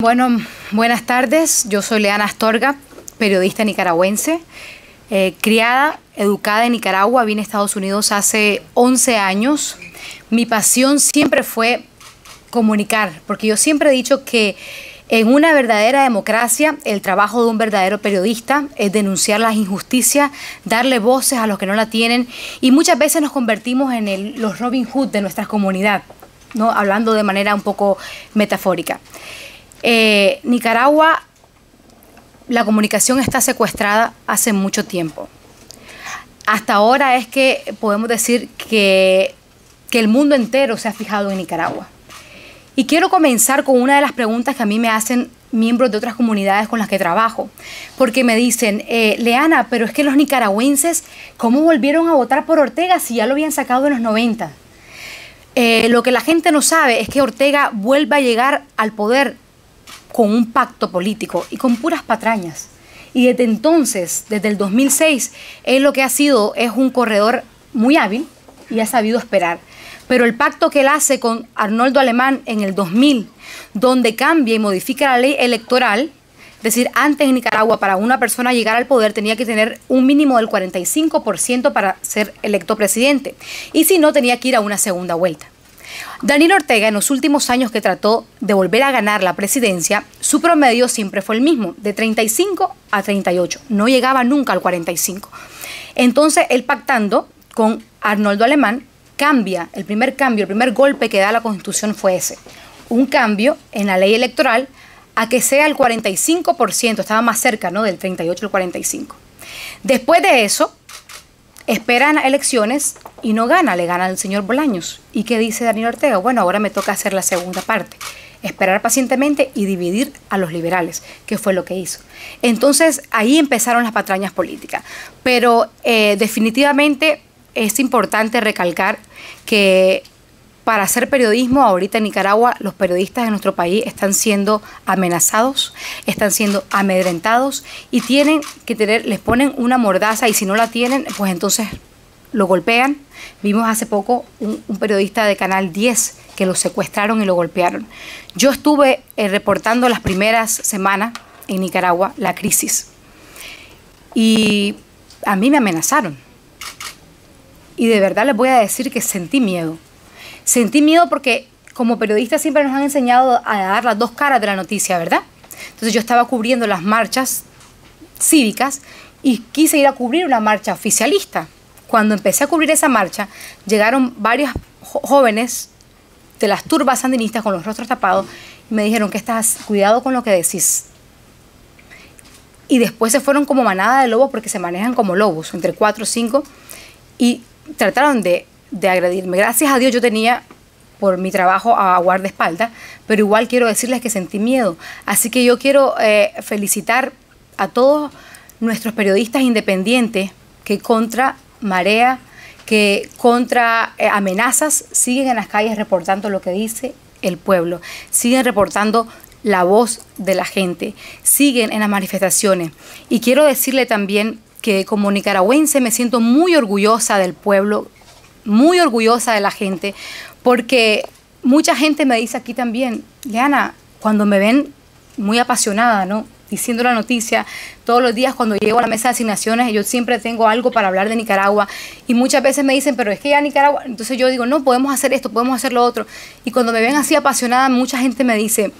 Bueno, buenas tardes. Yo soy Leana Astorga, periodista nicaragüense, criada, educada en Nicaragua. Vine a Estados Unidos hace 11 años. Mi pasión siempre fue comunicar, porque yo siempre he dicho que en una verdadera democracia el trabajo de un verdadero periodista es denunciar las injusticias, darle voces a los que no la tienen, y muchas veces nos convertimos en los Robin Hood de nuestra comunidad, ¿no? Hablando de manera un poco metafórica. Nicaragua, la comunicación está secuestrada hace mucho tiempo. Hasta ahora es que podemos decir que el mundo entero se ha fijado en Nicaragua. Y quiero comenzar con una de las preguntas que a mí me hacen miembros de otras comunidades con las que trabajo, porque me dicen, Leana, pero es que los nicaragüenses, ¿cómo volvieron a votar por Ortega si ya lo habían sacado en los 90? Lo que la gente no sabe es que Ortega vuelve a llegar al poder con un pacto político y con puras patrañas. Y desde entonces, desde el 2006, él lo que ha sido es un corredor muy hábil y ha sabido esperar. Pero el pacto que él hace con Arnoldo Alemán en el 2000, donde cambia y modifica la ley electoral, es decir, antes en Nicaragua para una persona llegar al poder tenía que tener un mínimo del 45% para ser electo presidente, y si no tenía que ir a una segunda vuelta. Daniel Ortega, en los últimos años que trató de volver a ganar la presidencia, su promedio siempre fue el mismo, de 35 a 38, no llegaba nunca al 45. Entonces, él pactando con Arnoldo Alemán, cambia, el primer golpe que da la Constitución fue ese, un cambio en la ley electoral a que sea el 45%, estaba más cerca, ¿no?, del 38 al 45. Después de eso, esperan elecciones y no gana, le gana al señor Bolaños. ¿Y qué dice Daniel Ortega? Bueno, ahora me toca hacer la segunda parte, esperar pacientemente y dividir a los liberales, que fue lo que hizo. Entonces, ahí empezaron las patrañas políticas. Pero definitivamente es importante recalcar que para hacer periodismo ahorita en Nicaragua, los periodistas de nuestro país están siendo amenazados, están siendo amedrentados y tienen que tener, les ponen una mordaza, y si no la tienen, pues entonces lo golpean. Vimos hace poco un periodista de Canal 10 que lo secuestraron y lo golpearon. Yo estuve reportando las primeras semanas en Nicaragua la crisis y a mí me amenazaron. Y de verdad les voy a decir que sentí miedo. Sentí miedo porque como periodistas siempre nos han enseñado a dar las dos caras de la noticia, ¿verdad? Entonces yo estaba cubriendo las marchas cívicas y quise ir a cubrir una marcha oficialista. Cuando empecé a cubrir esa marcha, llegaron varios jóvenes de las turbas sandinistas con los rostros tapados y me dijeron, cuidado con lo que decís. Y después se fueron como manada de lobos, porque se manejan como lobos, entre 4 o 5, y trataron de agredirme. Gracias a Dios yo tenía por mi trabajo a guardaespaldas, pero igual quiero decirles que sentí miedo. Así que yo quiero felicitar a todos nuestros periodistas independientes que contra marea, que contra amenazas, siguen en las calles reportando lo que dice el pueblo, siguen reportando la voz de la gente, siguen en las manifestaciones. Y quiero decirle también que como nicaragüense me siento muy orgullosa del pueblo, muy orgullosa de la gente, porque mucha gente me dice aquí también, Leana, cuando me ven muy apasionada, ¿no?, diciendo la noticia, todos los días cuando llego a la mesa de asignaciones, yo siempre tengo algo para hablar de Nicaragua, y muchas veces me dicen, pero es que ya Nicaragua, entonces yo digo, no, podemos hacer esto, podemos hacer lo otro, y cuando me ven así apasionada, mucha gente me dice,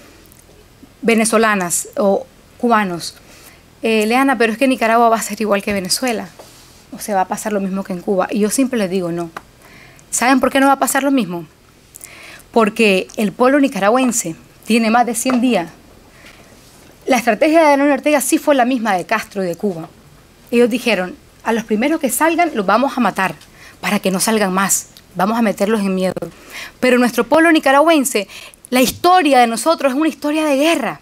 venezolanas o cubanos, Leana, pero es que Nicaragua va a ser igual que Venezuela, o se va a pasar lo mismo que en Cuba, y yo siempre les digo, no. ¿Saben por qué no va a pasar lo mismo? Porque el pueblo nicaragüense tiene más de 100 días. La estrategia de Daniel Ortega sí fue la misma de Castro y de Cuba. Ellos dijeron, a los primeros que salgan los vamos a matar, para que no salgan más, vamos a meterlos en miedo. Pero nuestro pueblo nicaragüense, la historia de nosotros es una historia de guerra.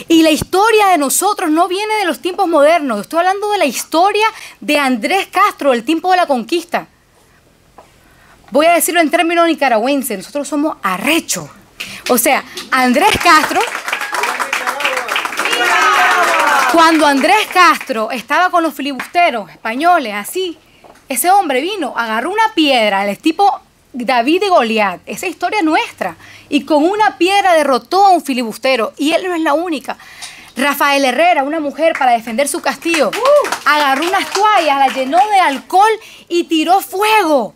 Y la historia de nosotros no viene de los tiempos modernos, estoy hablando de la historia de Andrés Castro, el tiempo de la conquista. Voy a decirlo en términos nicaragüenses, nosotros somos arrechos. O sea, Andrés Castro, cuando Andrés Castro estaba con los filibusteros españoles, así, ese hombre vino, agarró una piedra, el tipo David y Goliat, esa historia es nuestra. Y con una piedra derrotó a un filibustero. Y él no es la única. Rafael Herrera, una mujer, para defender su castillo, agarró unas toallas, la llenó de alcohol y tiró fuego.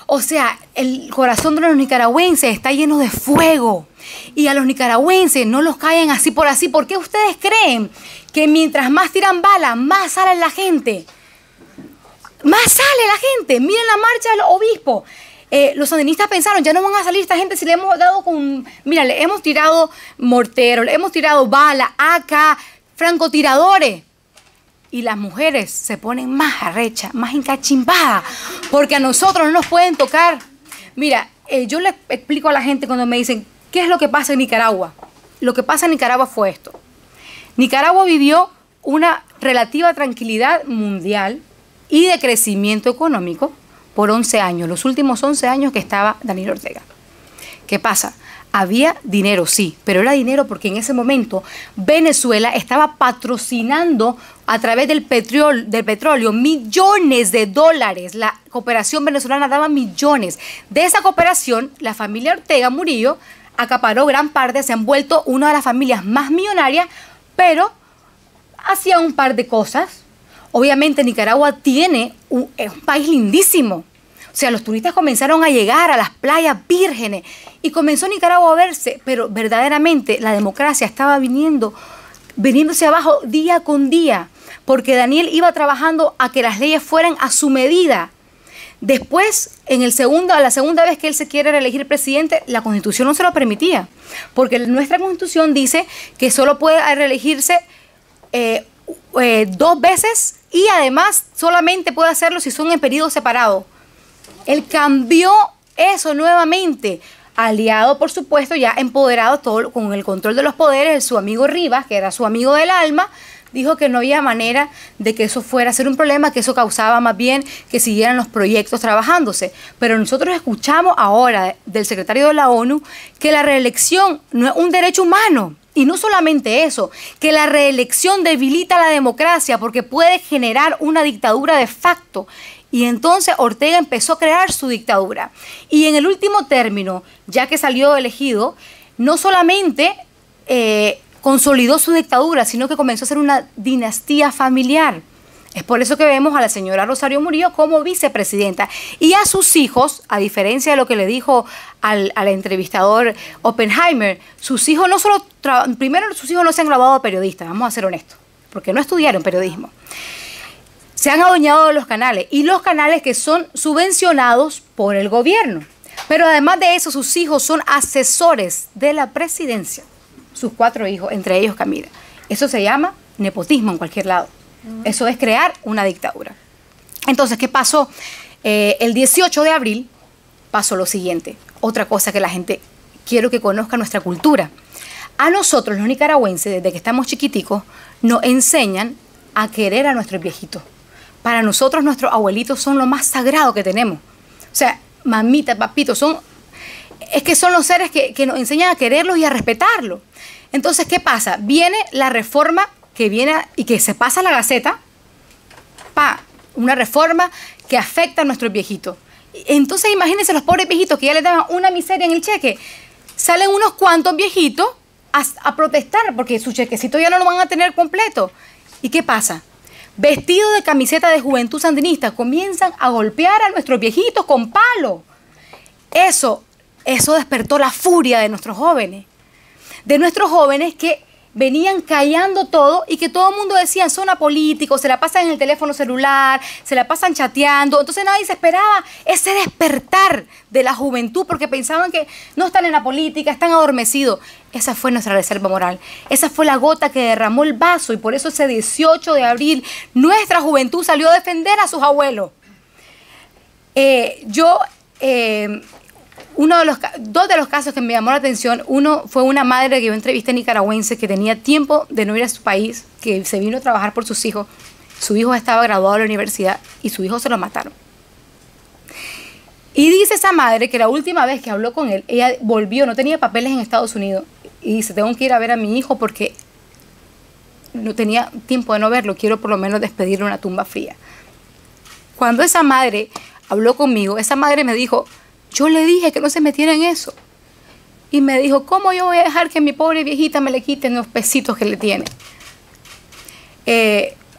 O sea, el corazón de los nicaragüenses está lleno de fuego. Y a los nicaragüenses no los callan así por así. ¿Por qué ustedes creen que mientras más tiran balas, más sale la gente? Más sale la gente. Miren la marcha del obispo. Los sandinistas pensaron, ya no van a salir esta gente si le hemos dado con... Mira, le hemos tirado morteros, le hemos tirado balas, AK, francotiradores. Y las mujeres se ponen más arrechas, más encachimbadas, porque a nosotros no nos pueden tocar. Mira, yo le explico a la gente cuando me dicen, ¿qué es lo que pasa en Nicaragua? Lo que pasa en Nicaragua fue esto. Nicaragua vivió una relativa tranquilidad mundial y de crecimiento económico por 11 años, los últimos 11 años que estaba Daniel Ortega. ¿Qué pasa? Había dinero, sí, pero era dinero porque en ese momento Venezuela estaba patrocinando a través del petróleo millones de dólares. La cooperación venezolana daba millones. De esa cooperación, la familia Ortega Murillo acaparó gran parte, se han vuelto una de las familias más millonarias, pero hacían un par de cosas. Obviamente Nicaragua es un país lindísimo. O sea, los turistas comenzaron a llegar a las playas vírgenes y comenzó Nicaragua a verse, pero verdaderamente la democracia estaba viniéndose abajo día con día, porque Daniel iba trabajando a que las leyes fueran a su medida. Después, la segunda vez que él se quiere reelegir presidente, la Constitución no se lo permitía, porque nuestra Constitución dice que solo puede reelegirse 2 veces y además solamente puede hacerlo si son en periodos separados. Él cambió eso nuevamente, aliado, por supuesto, ya empoderado todo con el control de los poderes. Su amigo Rivas, que era su amigo del alma, dijo que no había manera de que eso fuera a ser un problema, que eso causaba más bien que siguieran los proyectos trabajándose. Pero nosotros escuchamos ahora del secretario de la ONU que la reelección no es un derecho humano. Y no solamente eso, que la reelección debilita la democracia porque puede generar una dictadura de facto. Y entonces Ortega empezó a crear su dictadura. Y en el último término, ya que salió elegido, no solamente consolidó su dictadura, sino que comenzó a ser una dinastía familiar. Es por eso que vemos a la señora Rosario Murillo como vicepresidenta. Y a sus hijos, a diferencia de lo que le dijo al entrevistador Oppenheimer, sus hijos no solo... Primero, sus hijos no se han graduado de periodistas, vamos a ser honestos, porque no estudiaron periodismo. Se han adueñado de los canales, y los canales que son subvencionados por el gobierno. Pero además de eso, sus hijos son asesores de la presidencia. Sus 4 hijos, entre ellos Camila. Eso se llama nepotismo en cualquier lado. Eso es crear una dictadura. Entonces, ¿qué pasó? El 18 de abril pasó lo siguiente. Otra cosa que la gente, quiero que conozca nuestra cultura. A nosotros, los nicaragüenses, desde que estamos chiquiticos, nos enseñan a querer a nuestros viejitos. Para nosotros, nuestros abuelitos son lo más sagrado que tenemos. O sea, mamita, papito, son los seres que nos enseñan a quererlos y a respetarlos. Entonces, ¿qué pasa? Viene la reforma que viene y que se pasa a la Gaceta, una reforma que afecta a nuestros viejitos. Entonces, imagínense los pobres viejitos que ya les daban una miseria en el cheque. Salen unos cuantos viejitos a protestar porque su chequecito ya no lo van a tener completo. ¿Y qué pasa? Vestidos de camiseta de Juventud Sandinista, comienzan a golpear a nuestros viejitos con palo. Eso despertó la furia de nuestros jóvenes. De nuestros jóvenes que venían callando todo y que todo el mundo decía, son apolíticos, se la pasan en el teléfono celular, se la pasan chateando. Entonces nadie se esperaba ese despertar de la juventud porque pensaban que no están en la política, están adormecidos. Esa fue nuestra reserva moral. Esa fue la gota que derramó el vaso y por eso ese 18 de abril nuestra juventud salió a defender a sus abuelos. Dos de los casos que me llamó la atención, uno fue una madre que yo entrevisté nicaragüense que tenía tiempo de no ir a su país, que se vino a trabajar por sus hijos. Su hijo estaba graduado de la universidad y su hijo se lo mataron. Y dice esa madre que la última vez que habló con él, ella volvió, no tenía papeles en Estados Unidos, y dice, tengo que ir a ver a mi hijo porque no tenía tiempo de no verlo, quiero por lo menos despedirle una tumba fría. Cuando esa madre habló conmigo, esa madre me dijo, Yo le dije que no se metiera en eso. Y me dijo, ¿cómo yo voy a dejar que mi pobre viejita me le quiten los pesitos que le tiene?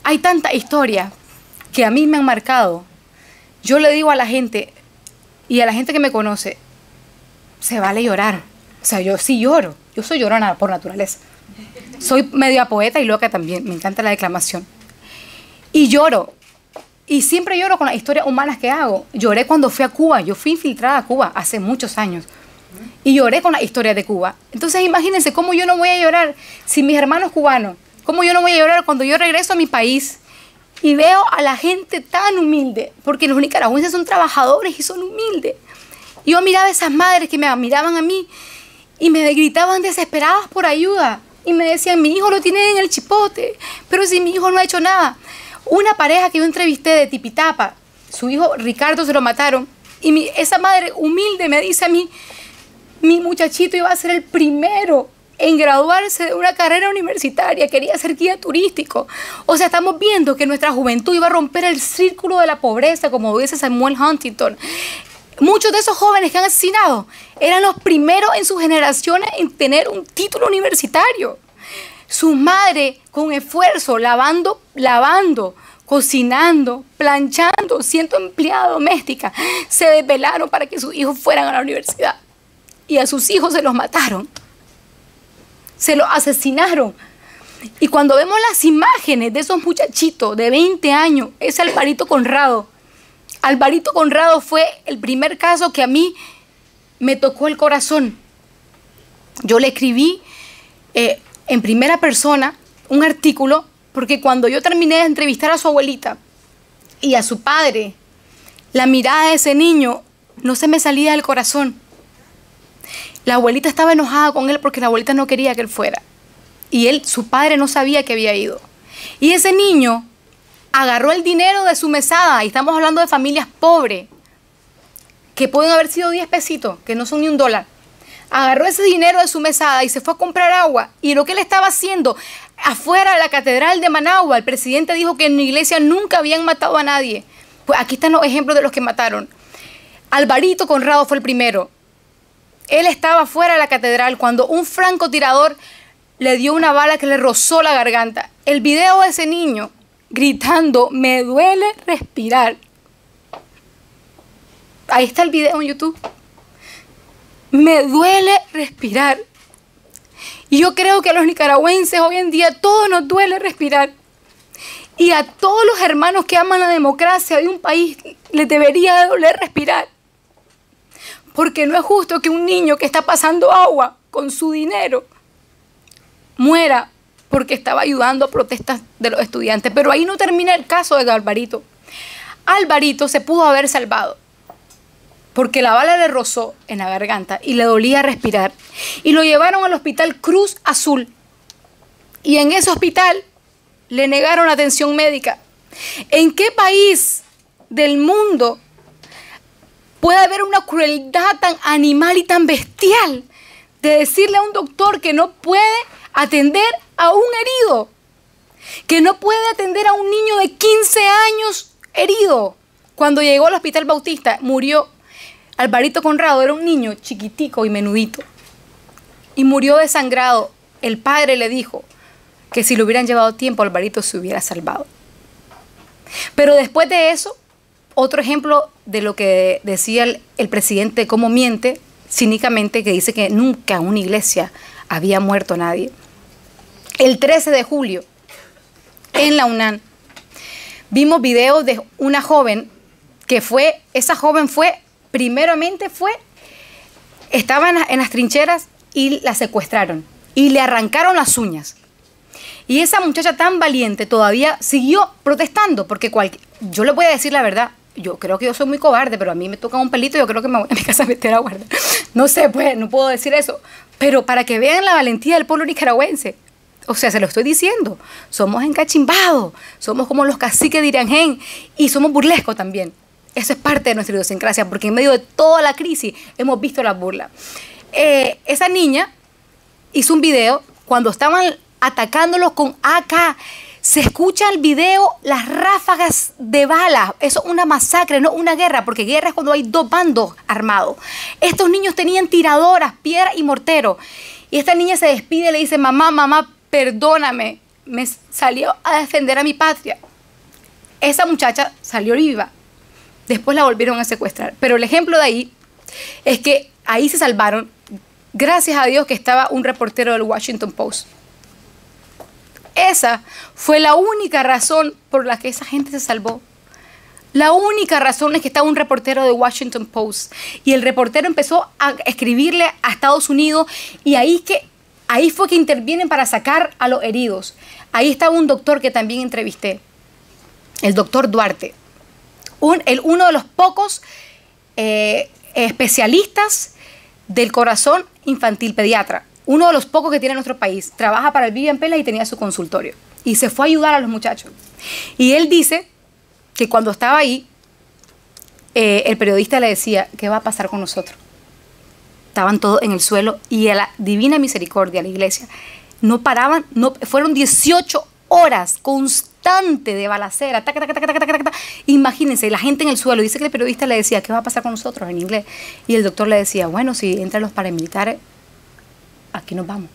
Hay tanta historia que a mí me han marcado. Yo le digo a la gente, y a la gente que me conoce, se vale llorar. O sea, yo sí lloro. Yo soy llorona por naturaleza. Soy media poeta y loca también. Me encanta la declamación. Y lloro. Y siempre lloro con las historias humanas que hago. Lloré cuando fui a Cuba. Yo fui infiltrada a Cuba hace muchos años. Y lloré con las historias de Cuba. Entonces imagínense cómo yo no voy a llorar si mis hermanos cubanos, cómo yo no voy a llorar cuando yo regreso a mi país y veo a la gente tan humilde, porque los nicaragüenses son trabajadores y son humildes. Y yo miraba a esas madres que me miraban a mí y me gritaban desesperadas por ayuda. Y me decían, mi hijo lo tiene en el chipote, pero si mi hijo no ha hecho nada. Una pareja que yo entrevisté de Tipitapa, su hijo Ricardo se lo mataron, y esa madre humilde me dice a mí, mi muchachito iba a ser el primero en graduarse de una carrera universitaria, quería ser guía turístico. O sea, estamos viendo que nuestra juventud iba a romper el círculo de la pobreza, como dice Samuel Huntington. Muchos de esos jóvenes que han asesinado eran los primeros en sus generaciones en tener un título universitario. Sus madres, con esfuerzo, lavando, cocinando, planchando, siendo empleada doméstica, se desvelaron para que sus hijos fueran a la universidad. Y a sus hijos se los mataron. Se los asesinaron. Y cuando vemos las imágenes de esos muchachitos de 20 años, ese Alvarito Conrado. Alvarito Conrado fue el primer caso que a mí me tocó el corazón. Yo le escribí en primera persona un artículo, porque cuando yo terminé de entrevistar a su abuelita y a su padre, la mirada de ese niño no se me salía del corazón. La abuelita estaba enojada con él porque la abuelita no quería que él fuera. Y su padre no sabía que había ido. Y ese niño agarró el dinero de su mesada, y estamos hablando de familias pobres, que pueden haber sido 10 pesitos, que no son ni $1. Agarró ese dinero de su mesada y se fue a comprar agua. Y lo que él estaba haciendo afuera de la catedral de Managua, el presidente dijo que en la iglesia nunca habían matado a nadie. Pues aquí están los ejemplos de los que mataron. Alvarito Conrado fue el primero. Él estaba fuera de la catedral cuando un francotirador le dio una bala que le rozó la garganta. El video de ese niño gritando, me duele respirar. Ahí está el video en YouTube. Me duele respirar. Y yo creo que a los nicaragüenses hoy en día todos nos duele respirar. Y a todos los hermanos que aman la democracia de un país les debería doler respirar. Porque no es justo que un niño que está pasando agua con su dinero muera porque estaba ayudando a protestas de los estudiantes. Pero ahí no termina el caso de Alvarito. Alvarito se pudo haber salvado porque la bala le rozó en la garganta y le dolía respirar. Y lo llevaron al hospital Cruz Azul. Y en ese hospital le negaron atención médica. ¿En qué país del mundo puede haber una crueldad tan animal y tan bestial de decirle a un doctor que no puede atender a un herido, que no puede atender a un niño de 15 años herido? Cuando llegó al Hospital Bautista, murió. Alvarito Conrado era un niño chiquitico y menudito y murió desangrado. El padre le dijo que si le hubieran llevado tiempo, Alvarito se hubiera salvado. Pero después de eso, otro ejemplo de lo que decía el presidente, cómo miente cínicamente, que dice que nunca en una iglesia había muerto nadie. El 13 de julio, en la UNAM, vimos videos de una joven que estaba en las trincheras y la secuestraron y le arrancaron las uñas. Y esa muchacha tan valiente todavía siguió protestando, porque yo le voy a decir la verdad, yo creo que yo soy muy cobarde, pero a mí me toca un pelito y yo creo que me voy a mi casa a meter a guardar. No sé, pues, no puedo decir eso. Pero para que vean la valentía del pueblo nicaragüense, o sea, se lo estoy diciendo, somos encachimbados, somos como los caciques de Iriangén y somos burlescos también. Eso es parte de nuestra idiosincrasia, porque en medio de toda la crisis hemos visto las burlas. Esa niña hizo un video cuando estaban atacándolos con AK, Se escucha el video, las ráfagas de balas. Eso es una masacre, no una guerra, porque guerra es cuando hay dos bandos armados. Estos niños tenían tiradoras, piedra y mortero. Y esta niña se despide y le dice, mamá, mamá, perdóname, me salió a defender a mi patria. Esa muchacha salió viva. Después la volvieron a secuestrar. Pero el ejemplo de ahí es que ahí se salvaron, gracias a Dios que estaba un reportero del Washington Post. Esa fue la única razón por la que esa gente se salvó. La única razón es que estaba un reportero de Washington Post. Y el reportero empezó a escribirle a Estados Unidos y ahí fue que intervienen para sacar a los heridos. Ahí estaba un doctor que también entrevisté, el doctor Duarte. Uno de los pocos especialistas del corazón infantil pediatra. Uno de los pocos que tiene nuestro país. Trabaja para el Vivian Pela y tenía su consultorio. Y se fue a ayudar a los muchachos. Y él dice que cuando estaba ahí, el periodista le decía, ¿qué va a pasar con nosotros? Estaban todos en el suelo y a la divina misericordia, la iglesia, no paraban, fueron 18 horas constante de balacera. Taca, taca, taca, taca, taca, taca. Imagínense, la gente en el suelo. Dice que el periodista le decía, ¿qué va a pasar con nosotros? En inglés. Y el doctor le decía, bueno, si entran los paramilitares, aquí nos vamos.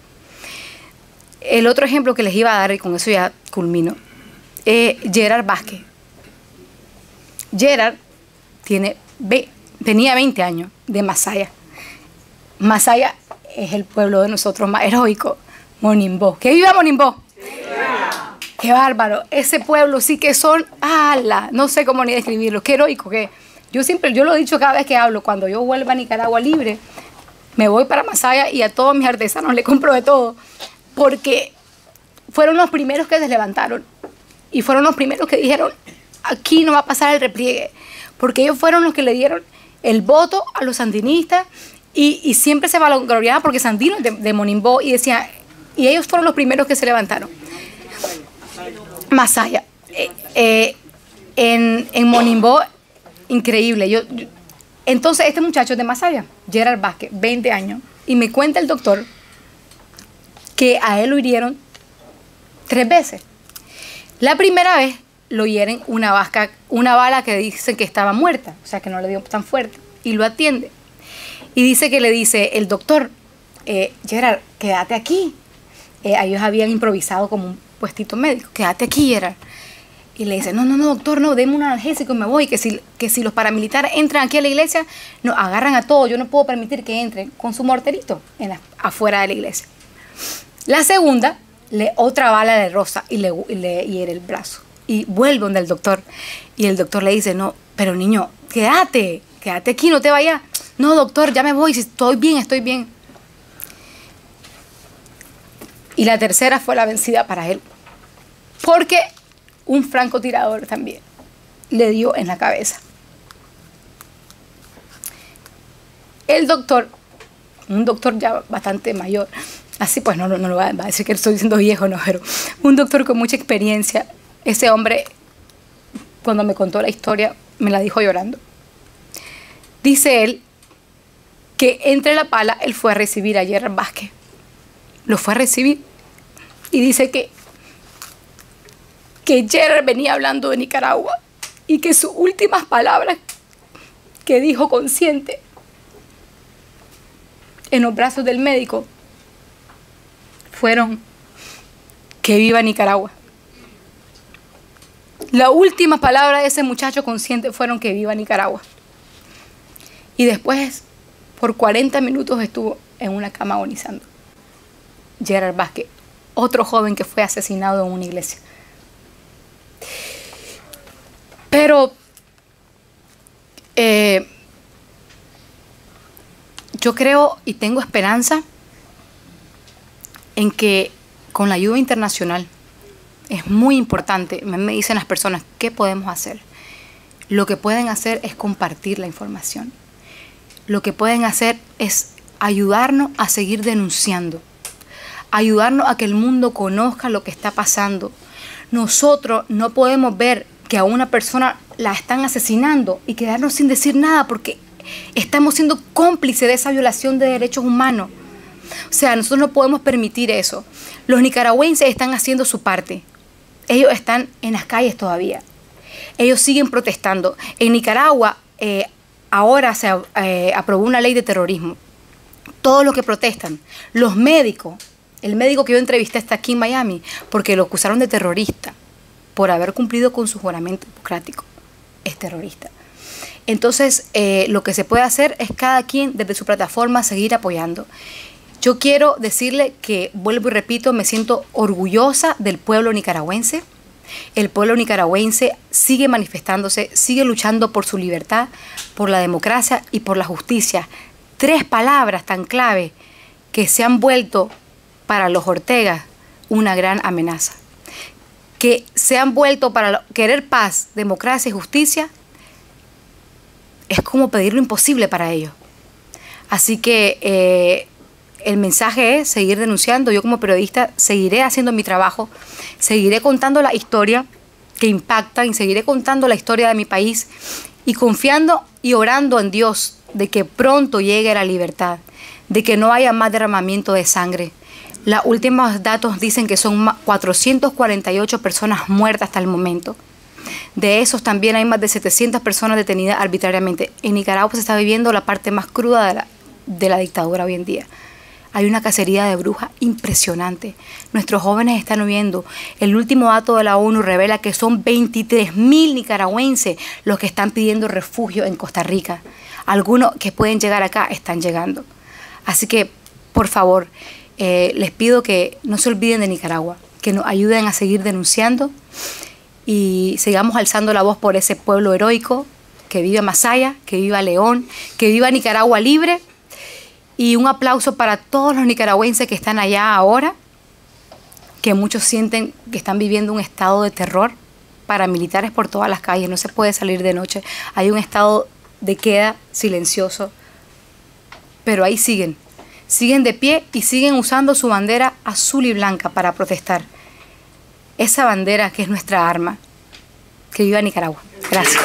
El otro ejemplo que les iba a dar, y con eso ya culmino, Gerard Vázquez. Gerard tenía 20 años de Masaya. Masaya es el pueblo de nosotros más heroico, Monimbó. ¡Que viva Monimbó! ¡Viva! ¡Qué bárbaro! Ese pueblo sí que son, ¡ala! No sé cómo ni describirlo, qué heroico que. Yo lo he dicho cada vez que hablo, cuando yo vuelva a Nicaragua libre, me voy para Masaya y a todos mis artesanos les compro de todo, porque fueron los primeros que se levantaron y fueron los primeros que dijeron, aquí no va a pasar el repliegue, porque ellos fueron los que le dieron el voto a los sandinistas y siempre se valoraban porque Sandino de Monimbó y decía, y ellos fueron los primeros que se levantaron. Masaya. En Monimbó, increíble. Entonces este muchacho es de Masaya, Gerard Vázquez, 20 años, y me cuenta el doctor que a él lo hirieron 3 veces. La primera vez lo hieren una bala que dicen que estaba muerta, o sea que no le dio tan fuerte, y lo atiende. Y dice que le dice el doctor, Gerard, quédate aquí. Ellos habían improvisado como un puestito médico, quédate aquí, Gerard. Y le dice, no, doctor, no, deme un analgésico y me voy, que si los paramilitares entran aquí a la iglesia, nos agarran a todos, yo no puedo permitir que entren con su morterito afuera de la iglesia. La segunda, otra bala de rosa y le hiere el brazo. Y vuelve donde el doctor. Y el doctor le dice, no, pero niño, quédate aquí, no te vayas. No, doctor, ya me voy, si estoy bien. Y la tercera fue la vencida para él. Porque un francotirador también le dio en la cabeza. El doctor, un doctor ya bastante mayor, así pues no lo va a decir que estoy diciendo viejo, no, pero un doctor con mucha experiencia, ese hombre, cuando me contó la historia, me la dijo llorando. Dice él que entre la pala, él fue a recibir a Gerard Vázquez. Lo fue a recibir y dice que Gerard venía hablando de Nicaragua y que sus últimas palabras que dijo consciente en los brazos del médico fueron que viva Nicaragua. La última palabra de ese muchacho consciente fueron que viva Nicaragua. Y después, por 40 minutos estuvo en una cama agonizando. Gerard Vázquez, otro joven que fue asesinado en una iglesia. Pero yo creo y tengo esperanza en que con la ayuda internacional es muy importante. Me dicen las personas, ¿qué podemos hacer? Lo que pueden hacer es compartir la información. Lo que pueden hacer es ayudarnos a seguir denunciando, ayudarnos a que el mundo conozca lo que está pasando. Nosotros no podemos ver que a una persona la están asesinando y quedarnos sin decir nada porque estamos siendo cómplices de esa violación de derechos humanos. O sea, nosotros no podemos permitir eso. Los nicaragüenses están haciendo su parte. ellos están en las calles todavía. Ellos siguen protestando. En Nicaragua ahora se aprobó una ley de terrorismo. Todos los que protestan, los médicos, el médico que yo entrevisté está aquí en Miami, porque lo acusaron de terrorista por haber cumplido con su juramento hipocrático. Es terrorista. Entonces, lo que se puede hacer es cada quien desde su plataforma seguir apoyando. Yo quiero decirle que, vuelvo y repito, me siento orgullosa del pueblo nicaragüense. El pueblo nicaragüense sigue manifestándose, sigue luchando por su libertad, por la democracia y por la justicia. 3 palabras tan clave que se han vuelto para los Ortega una gran amenaza. Que se han vuelto para querer paz, democracia y justicia, es como pedir lo imposible para ellos. Así que el mensaje es seguir denunciando. Yo como periodista seguiré haciendo mi trabajo, seguiré contando la historia que impacta y seguiré contando la historia de mi país y confiando y orando en Dios de que pronto llegue la libertad, de que no haya más derramamiento de sangre. Los últimos datos dicen que son 448 personas muertas hasta el momento. De esos también hay más de 700 personas detenidas arbitrariamente. En Nicaragua se está viviendo la parte más cruda de la dictadura hoy en día. Hay una cacería de brujas impresionante. Nuestros jóvenes están huyendo. El último dato de la ONU revela que son 23.000 nicaragüenses los que están pidiendo refugio en Costa Rica. Algunos que pueden llegar acá están llegando. Así que, por favor, les pido que no se olviden de Nicaragua, que nos ayuden a seguir denunciando y sigamos alzando la voz por ese pueblo heroico, que viva Masaya, que viva León, que viva Nicaragua libre. Y un aplauso para todos los nicaragüenses que están allá ahora, que muchos sienten que están viviendo un estado de terror, paramilitares por todas las calles, no se puede salir de noche, hay un estado de queda silencioso, pero ahí siguen de pie y siguen usando su bandera azul y blanca para protestar. Esa bandera que es nuestra arma. Que viva Nicaragua. Gracias.